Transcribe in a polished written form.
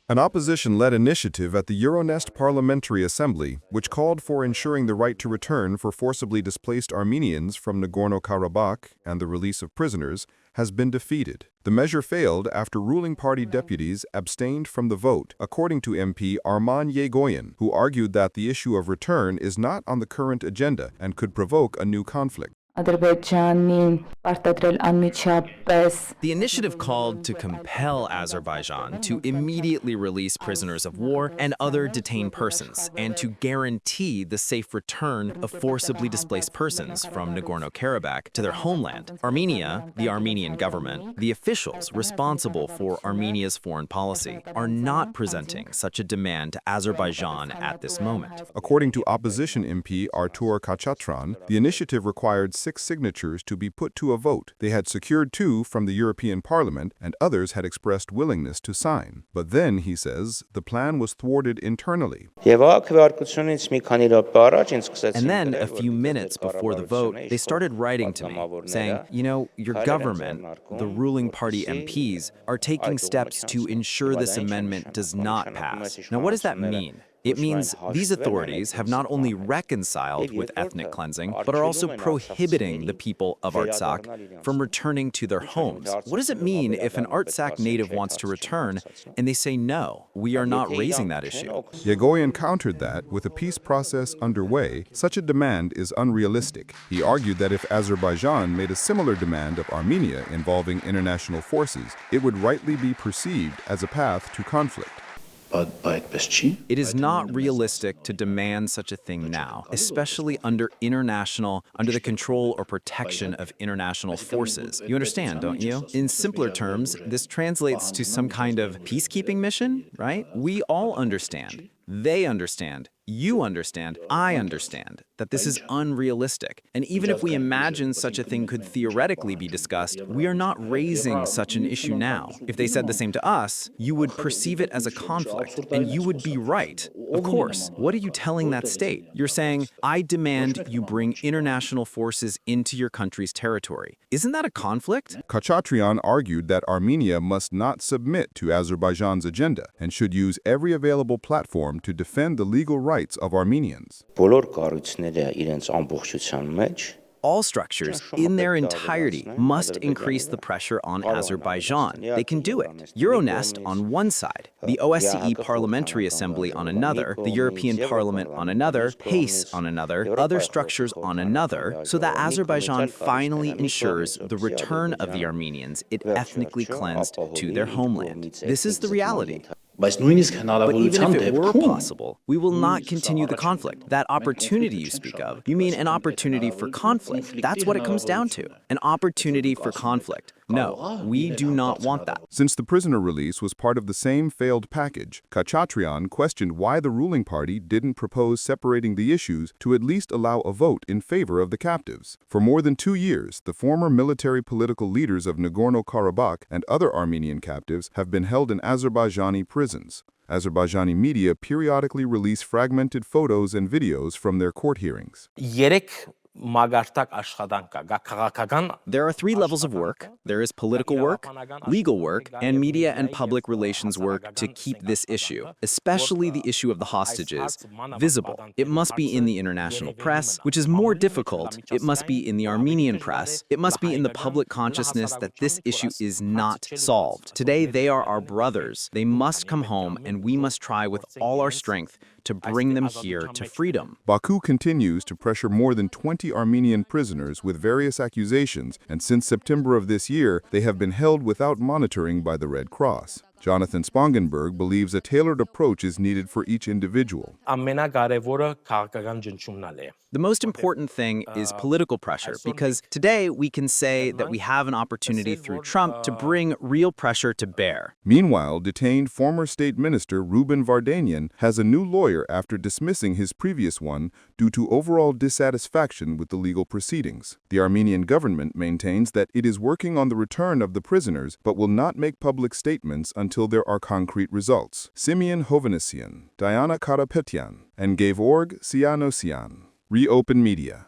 An opposition-led initiative at the Euronest Parliamentary Assembly, which called for ensuring the right to return for forcibly displaced Armenians from Nagorno-Karabakh and the release of prisoners, has been defeated. The measure failed after ruling party deputies abstained from the vote, according to MP Arman Yegoyan, who argued that the issue of return is not on the current agenda and could provoke a new conflict. The initiative called to compel Azerbaijan to immediately release prisoners of war and other detained persons, and to guarantee the safe return of forcibly displaced persons from Nagorno-Karabakh to their homeland. Armenia, the Armenian government, the officials responsible for Armenia's foreign policy, are not presenting such a demand to Azerbaijan at this moment. According to opposition MP Artur Khachaturian, the initiative required 6 signatures to be put to a vote. They had secured 2 from the European Parliament, and others had expressed willingness to sign. But then, he says, the plan was thwarted internally. And then, a few minutes before the vote, they started writing to me, saying, you know, your government, the ruling party MPs, are taking steps to ensure this amendment does not pass. Now, what does that mean? It means these authorities have not only reconciled with ethnic cleansing, but are also prohibiting the people of Artsakh from returning to their homes. What does it mean if an Artsakh native wants to return and they say, no, we are not raising that issue? Yegoyan countered that, with a peace process underway, such a demand is unrealistic. He argued that if Azerbaijan made a similar demand of Armenia involving international forces, it would rightly be perceived as a path to conflict. It is not realistic to demand such a thing now, especially under the control or protection of international forces. You understand, don't you? In simpler terms, this translates to some kind of peacekeeping mission, right? We all understand. They understand. You understand. I understand that this is unrealistic. And even if we imagine such a thing could theoretically be discussed, we are not raising such an issue now. If they said the same to us, you would perceive it as a conflict, and you would be right. Of course. What are you telling that state? You're saying, I demand you bring international forces into your country's territory. Isn't that a conflict? Khachaturian argued that Armenia must not submit to Azerbaijan's agenda and should use every available platform to defend the legal rights of Armenians. All structures, in their entirety, must increase the pressure on Azerbaijan. They can do it. Euronest on one side, the OSCE Parliamentary Assembly on another, the European Parliament on another, PACE on another, other structures on another, so that Azerbaijan finally ensures the return of the Armenians it ethnically cleansed to their homeland. This is the reality. But even if it were possible, we will not continue the conflict. That opportunity you speak of, you mean an opportunity for conflict. That's what it comes down to, an opportunity for conflict. No, we do not want that. Since the prisoner release was part of the same failed package, Khachaturian questioned why the ruling party didn't propose separating the issues to at least allow a vote in favor of the captives. For more than 2 years, the former military political leaders of Nagorno-Karabakh and other Armenian captives have been held in Azerbaijani prisons. Azerbaijani media periodically release fragmented photos and videos from their court hearings. There are 3 levels of work. There is political work, legal work, and media and public relations work to keep this issue, especially the issue of the hostages, visible. It must be in the international press, which is more difficult. It must be in the Armenian press. It must be in the public consciousness that this issue is not solved. Today, they are our brothers. They must come home, and we must try with all our strength to bring them here to freedom. Baku continues to pressure more than 20 Armenian prisoners with various accusations, and since September of this year, they have been held without monitoring by the Red Cross. Jonathan Spongenberg believes a tailored approach is needed for each individual. The most important thing is political pressure, because today we can say that we have an opportunity through Trump to bring real pressure to bear. Meanwhile, detained former State Minister Ruben Vardanyan has a new lawyer after dismissing his previous one due to overall dissatisfaction with the legal proceedings. The Armenian government maintains that it is working on the return of the prisoners, but will not make public statements until there are concrete results. Simeon Hovhannissian, Diana Karapetyan, and Gevorg Sianosian. ReOpen Media.